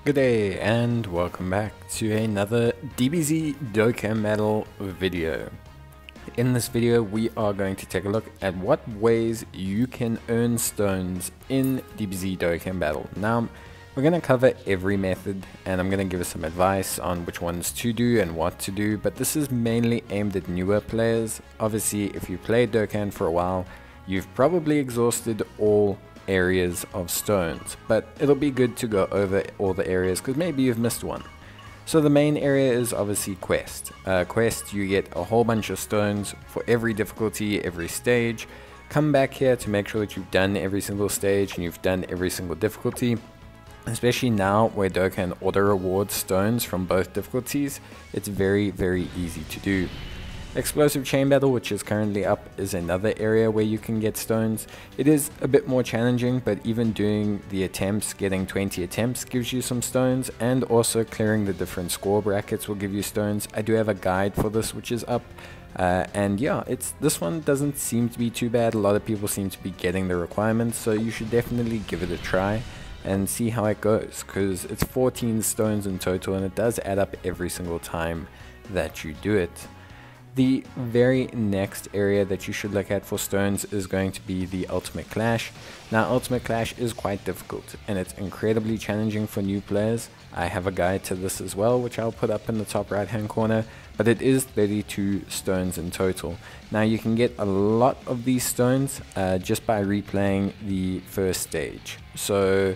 Good day and welcome back to another Dbz Dokkan Battle video. In this video we are going to take a look at what ways you can earn stones in Dbz Dokkan Battle. Now we're going to cover every method and I'm going to give us some advice on which ones to do and what to do, but this is mainly aimed at newer players. Obviously if you played Dokkan for a while you've probably exhausted all areas of stones, but it'll be good to go over all the areas because maybe you've missed one. So the main area is obviously quest. Quest, you get a whole bunch of stones for every difficulty, every stage. Come back here to make sure that you've done every single stage and you've done every single difficulty. Especially now where Dokkan auto rewards stones from both difficulties, it's very easy to do. Explosive Chain Battle, which is currently up, is another area where you can get stones. It is a bit more challenging, but even doing the attempts, getting 20 attempts gives you some stones, and also clearing the different score brackets will give you stones. I do have a guide for this which is up, and yeah, this one doesn't seem to be too bad. A lot of people seem to be getting the requirements, so you should definitely give it a try and see how it goes, because it's 14 stones in total and it does add up every single time that you do it. The very next area that you should look at for stones is going to be the Ultimate Clash. Now Ultimate Clash is quite difficult and it's incredibly challenging for new players. I have a guide to this as well which I'll put up in the top right hand corner, but it is 32 stones in total. Now you can get a lot of these stones just by replaying the first stage. So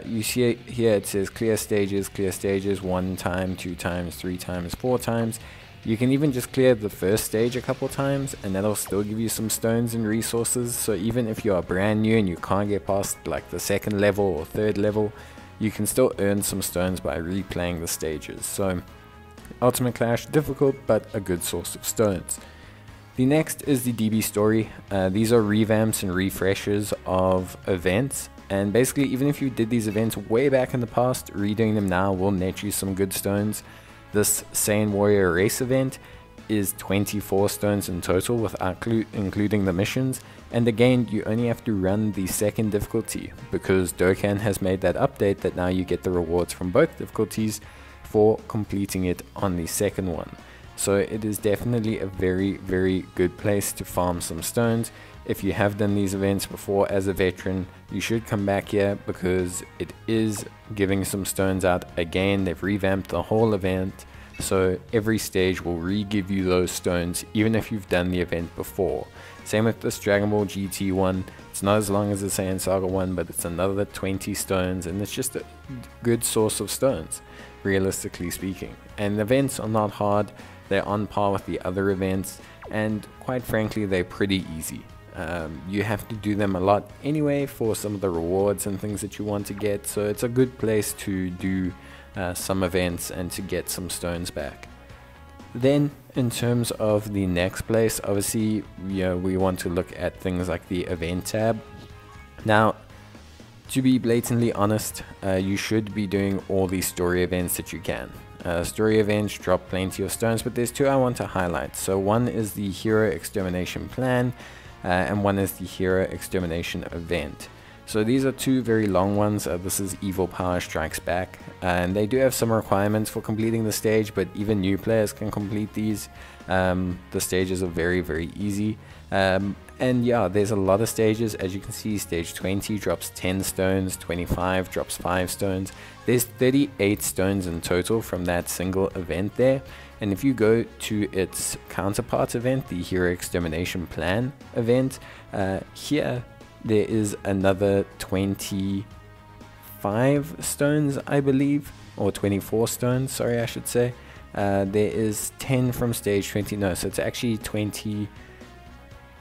you see here it says clear stages 1 time, 2 times, 3 times, 4 times. You can even just clear the first stage a couple times and that'll still give you some stones and resources. So even if you are brand new and you can't get past like the 2nd level or 3rd level, you can still earn some stones by replaying the stages. So Ultimate Clash, difficult but a good source of stones. The next is the DB story. These are revamps and refreshes of events, and basically even if you did these events way back in the past, redoing them now will net you some good stones. This Saiyan Warrior race event is 24 stones in total without including the missions, and again you only have to run the 2nd difficulty because Dokkan has made that update that now you get the rewards from both difficulties for completing it on the 2nd one. So it is definitely a very good place to farm some stones. If you have done these events before as a veteran, you should come back here because it is giving some stones out again. They've revamped the whole event, so every stage will re-give you those stones even if you've done the event before. Same with this Dragon Ball GT one. It's not as long as the Saiyan Saga one, but it's another 20 stones and it's just a good source of stones, realistically speaking. And the events are not hard, they're on par with the other events, and quite frankly they're pretty easy. You have to do them a lot anyway for some of the rewards and things that you want to get, so it's a good place to do some events and to get some stones back. Then in terms of the next place, obviously we want to look at things like the event tab. Now to be blatantly honest, you should be doing all the story events that you can. Story events drop plenty of stones, but there's 2 I want to highlight. So one is the Hero Extermination Plan, and one is the Hero Extermination Event. So these are 2 very long ones. This is Evil Power Strikes Back, and they do have some requirements for completing the stage, but even new players can complete these. The stages are very easy, and yeah, there's a lot of stages. As you can see, stage 20 drops 10 stones, 25 drops 5 stones. There's 38 stones in total from that single event there. And if you go to its counterpart event, the Hero Extermination Plan event, here there is another 25 stones, I believe, or 24 stones, sorry I should say. There is 10 from stage 20, no, so it's actually 20,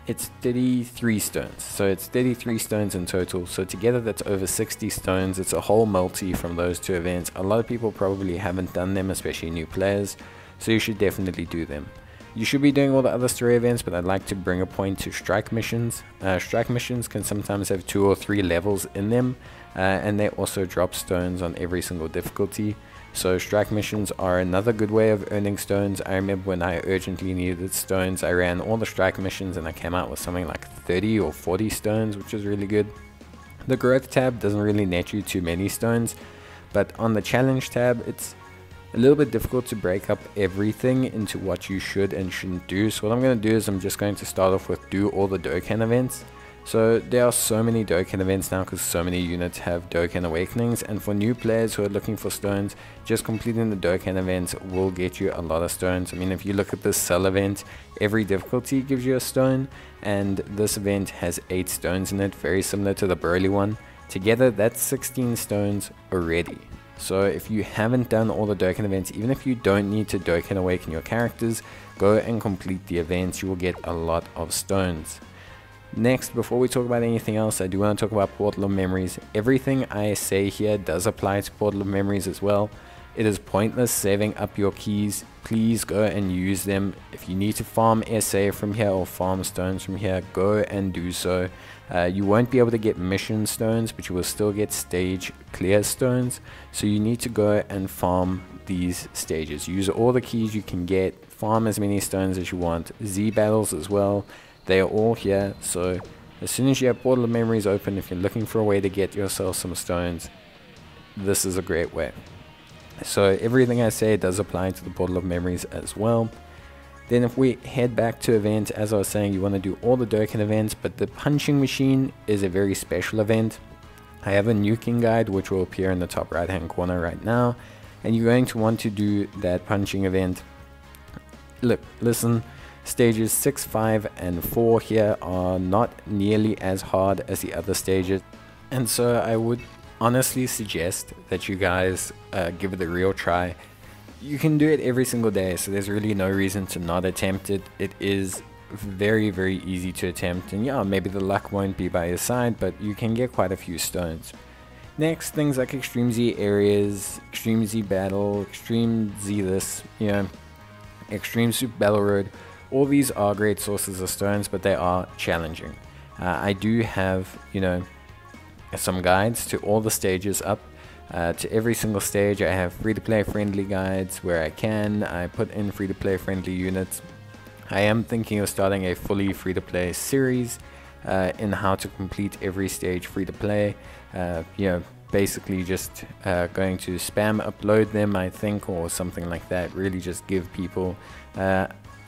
it's 33 stones, so it's 33 stones in total, so together that's over 60 stones. It's a whole multi from those 2 events. A lot of people probably haven't done them, especially new players, so you should definitely do them. You should be doing all the other story events, but I'd like to bring a point to strike missions. Strike missions can sometimes have 2 or 3 levels in them, and they also drop stones on every single difficulty. So strike missions are another good way of earning stones. I remember when I urgently needed stones, I ran all the strike missions and I came out with something like 30 or 40 stones, which is really good. The growth tab doesn't really net you too many stones, But on the challenge tab, it's a little bit difficult to break up everything into what you should and shouldn't do. So what I'm going to do is I'm just going to start off with do all the Dokkan events. So there are so many Dokkan events now because so many units have Dokkan awakenings, and for new players who are looking for stones, just completing the Dokkan events will get you a lot of stones. I mean, if you look at this Cell event, every difficulty gives you a stone, and this event has 8 stones in it, very similar to the Broly one. Together that's 16 stones already. So if you haven't done all the Dokkan events, even if you don't need to Dokkan awaken your characters, go and complete the events, you will get a lot of stones. Next, before we talk about anything else, I do want to talk about Portal of Memories. Everything I say here does apply to Portal of Memories as well. It is pointless saving up your keys. Please go and use them. If you need to farm SA from here or farm stones from here, go and do so. You won't be able to get mission stones, but you will still get stage clear stones. So you need to go and farm these stages. Use all the keys you can get. Farm as many stones as you want. Z battles as well. They are all here, so as soon as you have Portal of Memories open, if you're looking for a way to get yourself some stones, this is a great way. So everything I say does apply to the Portal of Memories as well. Then if we head back to event, as I was saying, you want to do all the Dokkan events, but the punching machine is a very special event. I have a nuking guide which will appear in the top right hand corner right now, and you're going to want to do that punching event. Look, listen. Stages 6, 5 and 4 here are not nearly as hard as the other stages, and so I would honestly suggest that you guys give it a real try. You can do it every single day, so there's really no reason to not attempt it. It is very easy to attempt, and yeah, maybe the luck won't be by your side, but you can get quite a few stones. Next, things like Extreme Z areas, Extreme Z battle, Extreme Z this, you know, Extreme Super Battle Road. All these are great sources of stones, but they are challenging. I do have, you know, some guides to all the stages up. To every single stage I have free-to-play friendly guides where I can. I put in free-to-play friendly units. I am thinking of starting a fully free-to-play series in how to complete every stage free-to-play. You know, basically just going to spam upload them, I think, or something like that. Really just give people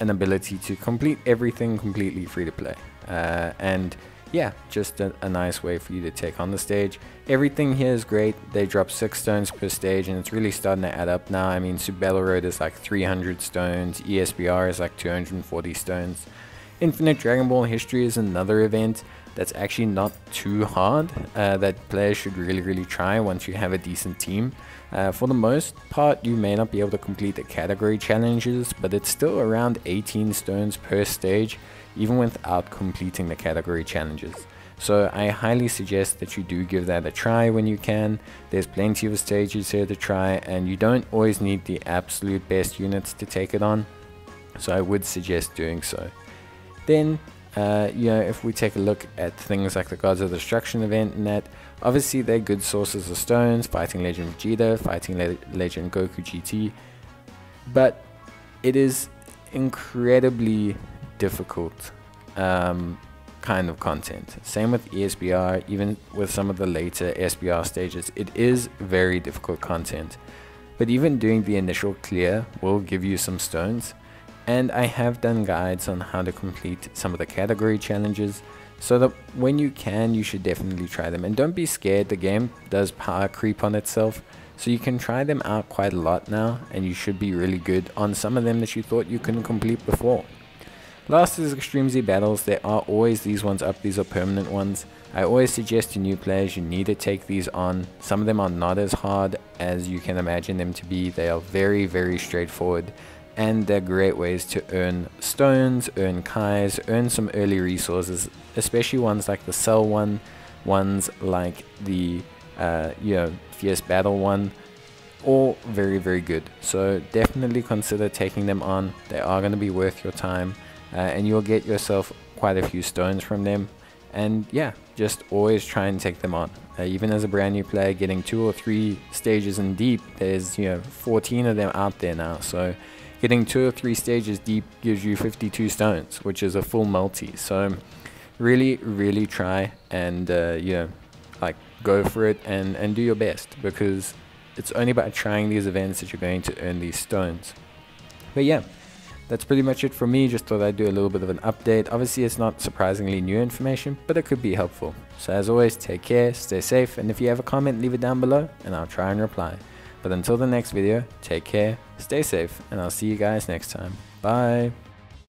an ability to complete everything completely free to play, and yeah, just a nice way for you to take on the stage. Everything here is great. They drop 6 stones per stage, and it's really starting to add up now. I mean, Super Battle Road is like 300 stones, ESBR is like 240 stones. Infinite Dragon Ball History is another event that's actually not too hard, that players should really try once you have a decent team. For the most part, you may not be able to complete the category challenges, but it's still around 18 stones per stage, even without completing the category challenges. So I highly suggest that you do give that a try when you can. There's plenty of stages here to try, and you don't always need the absolute best units to take it on, so I would suggest doing so. Then you know, if we take a look at things like the Gods of Destruction event and that, obviously they're good sources of stones, Fighting Legend Vegeta, Fighting Legend Goku GT, but it is incredibly difficult kind of content. Same with ESBR, even with some of the later SBR stages, it is very difficult content, but even doing the initial clear will give you some stones. And I have done guides on how to complete some of the category challenges, so that when you can, you should definitely try them. And don't be scared, the game does power creep on itself, so you can try them out quite a lot now, and you should be really good on some of them that you thought you couldn't complete before. Last is Extreme Z battles. There are always these ones up, these are permanent ones. I always suggest to new players you need to take these on. Some of them are not as hard as you can imagine them to be. They are very straightforward, and they're great ways to earn stones, earn Kais, earn some early resources, especially ones like the Cell one, ones like the you know, Fierce Battle one, all very good. So definitely consider taking them on. They are going to be worth your time, and you'll get yourself quite a few stones from them. And yeah, just always try and take them on. Even as a brand new player, getting 2 or 3 stages in deep, there's, you know, 14 of them out there now, so getting 2 or 3 stages deep gives you 52 stones, which is a full multi. So really try and you know, like, go for it and do your best, because It's only by trying these events that you're going to earn these stones. But yeah, that's pretty much it for me. Just thought I'd do a little bit of an update. Obviously it's not surprisingly new information, but it could be helpful. So as always, take care, stay safe, and if you have a comment, leave it down below and I'll try and reply. But until the next video, take care, stay safe, and I'll see you guys next time. Bye.